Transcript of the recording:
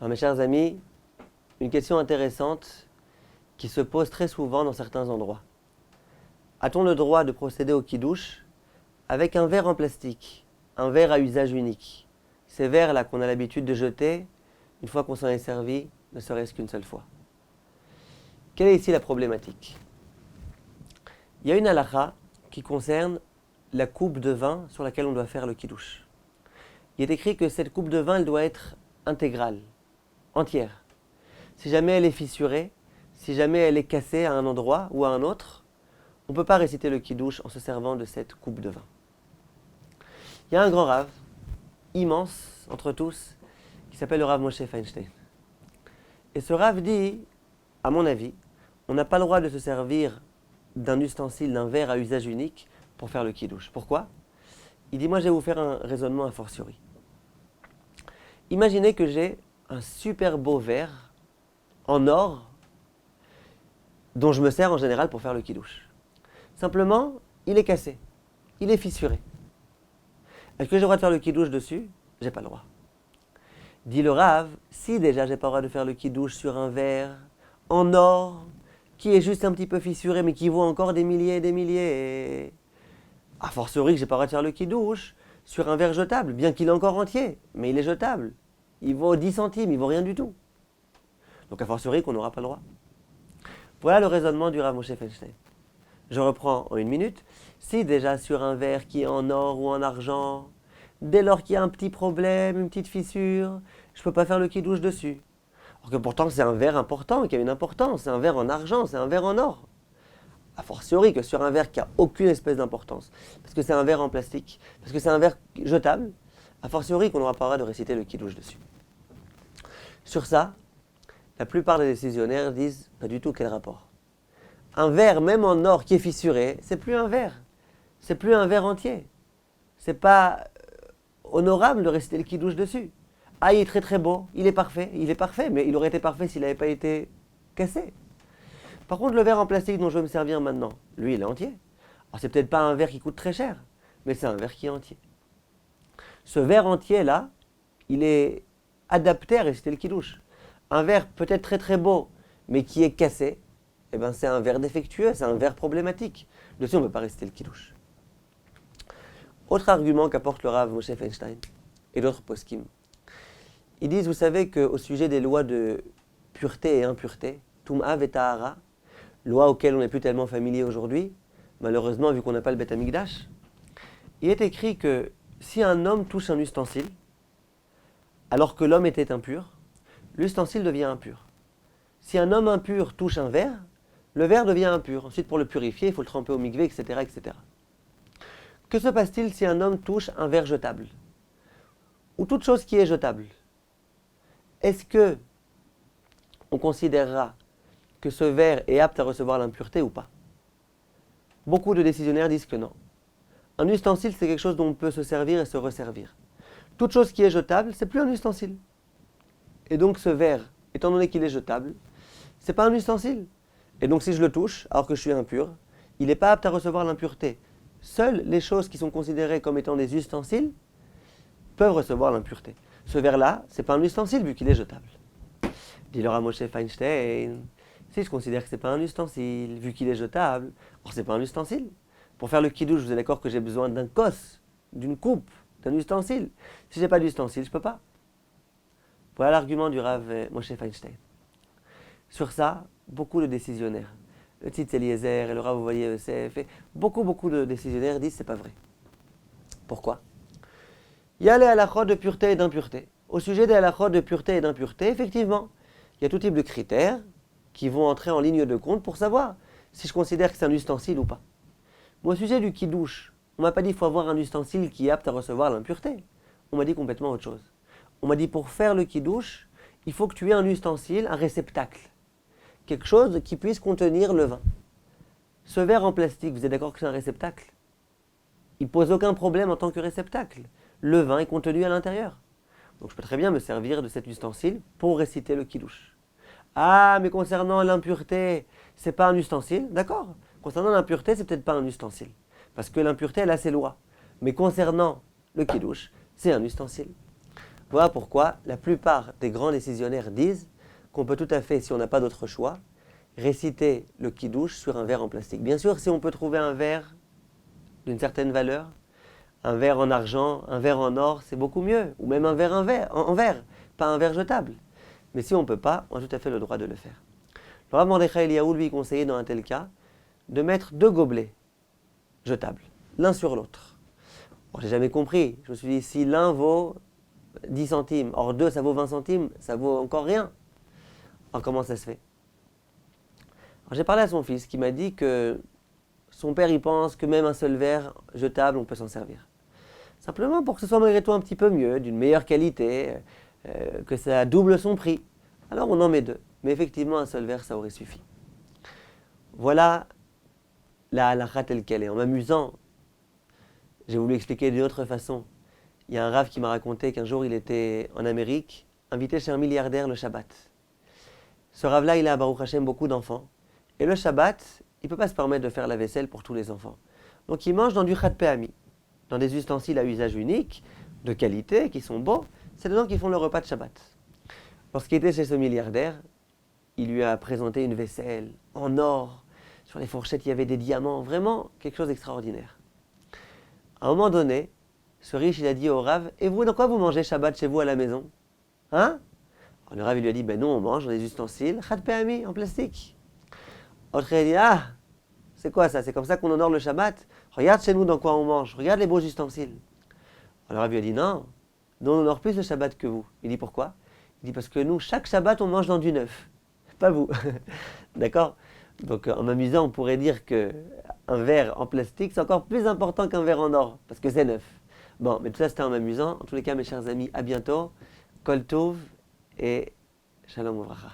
Alors, mes chers amis, une question intéressante qui se pose très souvent dans certains endroits. A-t-on le droit de procéder au kidouche avec un verre en plastique, un verre à usage unique? Ces verres-là qu'on a l'habitude de jeter une fois qu'on s'en est servi, ne serait-ce qu'une seule fois. Quelle est ici la problématique? Il y a une halakha qui concerne la coupe de vin sur laquelle on doit faire le kidouche. Il est écrit que cette coupe de vin, elle doit être intégrale, entière. Si jamais elle est fissurée, si jamais elle est cassée à un endroit ou à un autre, on ne peut pas réciter le kidouche en se servant de cette coupe de vin. Il y a un grand rave, immense entre tous, qui s'appelle le Rav Moshe Feinstein. Et ce rave dit, à mon avis, on n'a pas le droit de se servir d'un ustensile, d'un verre à usage unique pour faire le kidouche. Pourquoi? Il dit, moi je vais vous faire un raisonnement a fortiori. Imaginez que j'ai un super beau verre en or dont je me sers en général pour faire le kidouche. Simplement, il est cassé, il est fissuré. Est-ce que j'ai le droit de faire le kidouche dessus? J'ai pas le droit. Dit le Rav, si déjà j'ai pas le droit de faire le kidouche sur un verre en or qui est juste un petit peu fissuré mais qui vaut encore des milliers et des milliers, a fortiori que j'ai pas le droit de faire le kidouche sur un verre jetable, bien qu'il est encore entier, mais il est jetable. Il vaut 10 centimes, il vaut rien du tout. Donc a fortiori qu'on n'aura pas le droit. Voilà le raisonnement du Rav Moshe Feinstein. Je reprends en une minute. Si déjà sur un verre qui est en or ou en argent, dès lors qu'il y a un petit problème, une petite fissure, je ne peux pas faire le kidouche dessus. Alors que pourtant c'est un verre important, qui a une importance, c'est un verre en argent, c'est un verre en or. A fortiori que sur un verre qui n'a aucune espèce d'importance, parce que c'est un verre en plastique, parce que c'est un verre jetable, a fortiori qu'on n'aura pas le droit de réciter le kidouche dessus. Sur ça, la plupart des décisionnaires disent pas du tout quel rapport. Un verre, même en or qui est fissuré, c'est plus un verre. C'est plus un verre entier. C'est pas honorable de réciter le kidouche dessus. Ah, il est très très beau, il est parfait, mais il aurait été parfait s'il n'avait pas été cassé. Par contre, le verre en plastique dont je vais me servir maintenant, lui, il est entier. Alors, c'est peut-être pas un verre qui coûte très cher, mais c'est un verre qui est entier. Ce verre entier-là, il est adapté à réciter le kidouche. Un verre peut-être très très beau, mais qui est cassé, eh ben, c'est un verre défectueux, c'est un verre problématique. Dessus, on ne peut pas réciter le kidouche. Autre argument qu'apporte le Rav Moshe Feinstein et d'autres poskim. Ils disent, vous savez qu'au sujet des lois de pureté et impureté, Tum'a ve Tahara, loi auxquelles on n'est plus tellement familier aujourd'hui, malheureusement vu qu'on n'a pas le Beth Amikdash, il est écrit que si un homme touche un ustensile, alors que l'homme était impur, l'ustensile devient impur. Si un homme impur touche un verre, le verre devient impur. Ensuite, pour le purifier, il faut le tremper au mikvé, etc., etc. Que se passe-t-il si un homme touche un verre jetable? Ou toute chose qui est jetable? Est-ce que on considérera que ce verre est apte à recevoir l'impureté ou pas? Beaucoup de décisionnaires disent que non. Un ustensile, c'est quelque chose dont on peut se servir et se resservir. Toute chose qui est jetable, c'est plus un ustensile. Et donc ce verre, étant donné qu'il est jetable, c'est pas un ustensile. Et donc si je le touche, alors que je suis impur, il n'est pas apte à recevoir l'impureté. Seules les choses qui sont considérées comme étant des ustensiles peuvent recevoir l'impureté. Ce verre-là, c'est pas un ustensile vu qu'il est jetable. Dit le Rav Moshe Feinstein, si je considère que c'est pas un ustensile, vu qu'il est jetable, alors c'est pas un ustensile. Pour faire le kidouche, vous êtes d'accord que j'ai besoin d'un kos, d'une coupe, d'un ustensile. Si j'ai pas d'ustensile, je peux pas. Voilà l'argument du Rav Moshe Feinstein. Sur ça, beaucoup de décisionnaires, le Tzitz Eliezer et le Rav Ovadia Yosef, beaucoup de décisionnaires disent c'est pas vrai. Pourquoi? Il y a les halachot de pureté et d'impureté. Au sujet des halachot de pureté et d'impureté, effectivement, il y a tout type de critères qui vont entrer en ligne de compte pour savoir si je considère que c'est un ustensile ou pas. Mais au sujet du kidouche, on m'a pas dit qu'il faut avoir un ustensile qui est apte à recevoir l'impureté. On m'a dit complètement autre chose. On m'a dit pour faire le kidouche, il faut que tu aies un ustensile, un réceptacle. Quelque chose qui puisse contenir le vin. Ce verre en plastique, vous êtes d'accord que c'est un réceptacle? Il ne pose aucun problème en tant que réceptacle. Le vin est contenu à l'intérieur. Donc je peux très bien me servir de cet ustensile pour réciter le kidouche. Ah, mais concernant l'impureté, c'est pas un ustensile, d'accord. Concernant l'impureté, c'est peut-être pas un ustensile. Parce que l'impureté, elle a ses lois. Mais concernant le kidouche, c'est un ustensile. Voilà pourquoi la plupart des grands décisionnaires disent qu'on peut tout à fait, si on n'a pas d'autre choix, réciter le kiddush sur un verre en plastique. Bien sûr, si on peut trouver un verre d'une certaine valeur, un verre en argent, un verre en or, c'est beaucoup mieux. Ou même un verre en verre, pas un verre jetable. Mais si on ne peut pas, on a tout à fait le droit de le faire. Le Rav Mordechai Eliyahu lui conseillait dans un tel cas de mettre 2 gobelets jetables, l'un sur l'autre. Bon, j'ai jamais compris. Je me suis dit, si l'un vaut 10 centimes, or 2 ça vaut 20 centimes, ça vaut encore rien. Alors comment ça se fait? Alors, j'ai parlé à son fils qui m'a dit que son père y pense que même un seul verre jetable, on peut s'en servir. Simplement pour que ce soit malgré tout un petit peu mieux, d'une meilleure qualité, que ça double son prix. Alors on en met 2. Mais effectivement, un seul verre, ça aurait suffi. Voilà la halakha telle qu'elle est. En m'amusant, j'ai voulu expliquer d'une autre façon. Il y a un rav qui m'a raconté qu'un jour il était en Amérique, invité chez un milliardaire le Shabbat. Ce rav-là, il a à Baruch Hashem beaucoup d'enfants. Et le Shabbat, il ne peut pas se permettre de faire la vaisselle pour tous les enfants. Donc il mange dans du chat pe'ami, dans des ustensiles à usage unique, de qualité, qui sont beaux. C'est dedans qu'ils font le repas de Shabbat. Lorsqu'il était chez ce milliardaire, il lui a présenté une vaisselle en or. Sur les fourchettes, il y avait des diamants. Vraiment, quelque chose d'extraordinaire. À un moment donné, ce riche, il a dit au Rav, « Et vous, dans quoi vous mangez Shabbat chez vous à la maison ?» Hein? Alors, le Rav, il lui a dit, « Ben nous, on mange dans des ustensiles, chat pe'ami, en plastique. » Autre, il a dit, « Ah, c'est quoi ça? C'est comme ça qu'on honore le Shabbat? Regarde chez nous dans quoi on mange. Regarde les beaux ustensiles. » Alors, le Rav lui a dit, « Non, nous, on honore plus le Shabbat que vous. » Il dit, « Pourquoi? » Il dit, « Parce que nous, chaque Shabbat, on mange dans du neuf. Pas vous. » D'accord? Donc, en m'amusant, on pourrait dire qu'un verre en plastique, c'est encore plus important qu'un verre en or, parce que c'est neuf. Bon, mais tout ça, c'était en m'amusant. En tous les cas, mes chers amis, à bientôt. Kol Tov et Shalom Uvracha.